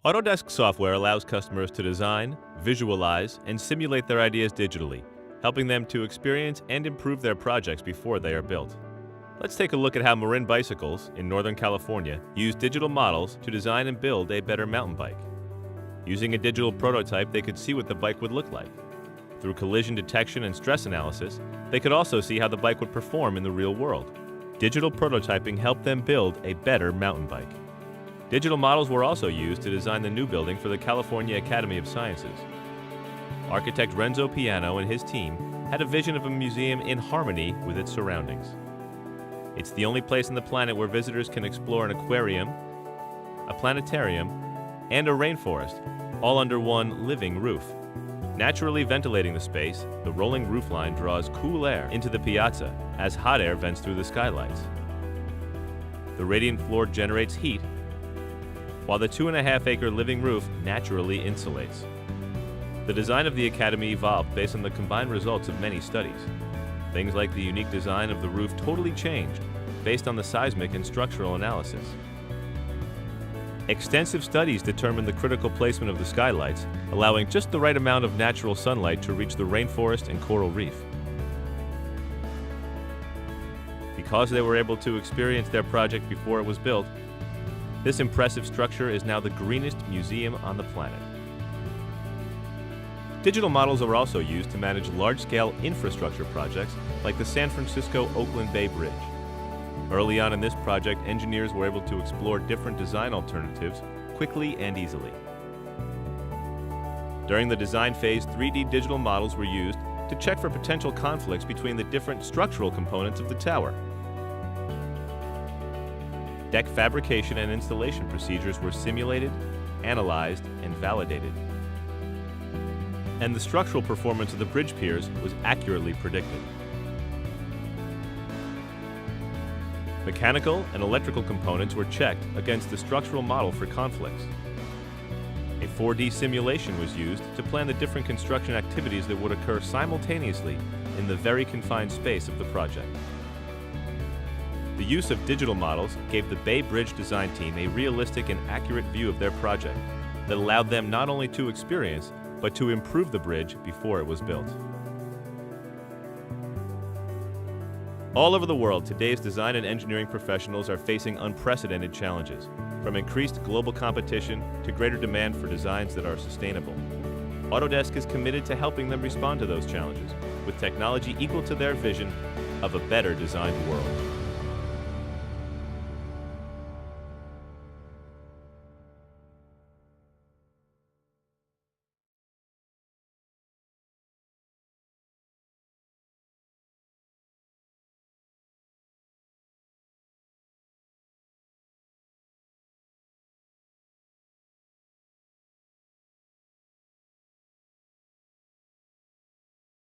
Autodesk software allows customers to design, visualize, and simulate their ideas digitally, helping them to experience and improve their projects before they are built. Let's take a look at how Marin Bicycles in Northern California use digital models to design and build a better mountain bike. Using a digital prototype, they could see what the bike would look like. Through collision detection and stress analysis, they could also see how the bike would perform in the real world. Digital prototyping helped them build a better mountain bike. Digital models were also used to design the new building for the California Academy of Sciences. Architect Renzo Piano and his team had a vision of a museum in harmony with its surroundings. It's the only place on the planet where visitors can explore an aquarium, a planetarium, and a rainforest, all under one living roof. Naturally ventilating the space, the rolling roofline draws cool air into the piazza as hot air vents through the skylights. The radiant floor generates heat, while the 2.5-acre living roof naturally insulates. The design of the Academy evolved based on the combined results of many studies. Things like the unique design of the roof totally changed based on the seismic and structural analysis. Extensive studies determined the critical placement of the skylights, allowing just the right amount of natural sunlight to reach the rainforest and coral reef. Because they were able to experience their project before it was built, this impressive structure is now the greenest museum on the planet. Digital models are also used to manage large-scale infrastructure projects like the San Francisco-Oakland Bay Bridge. Early on in this project, engineers were able to explore different design alternatives quickly and easily. During the design phase, 3D digital models were used to check for potential conflicts between the different structural components of the tower. Deck fabrication and installation procedures were simulated, analyzed, and validated. And the structural performance of the bridge piers was accurately predicted. Mechanical and electrical components were checked against the structural model for conflicts. A 4D simulation was used to plan the different construction activities that would occur simultaneously in the very confined space of the project. The use of digital models gave the Bay Bridge design team a realistic and accurate view of their project that allowed them not only to experience, but to improve the bridge before it was built. All over the world, today's design and engineering professionals are facing unprecedented challenges, from increased global competition to greater demand for designs that are sustainable. Autodesk is committed to helping them respond to those challenges with technology equal to their vision of a better designed world.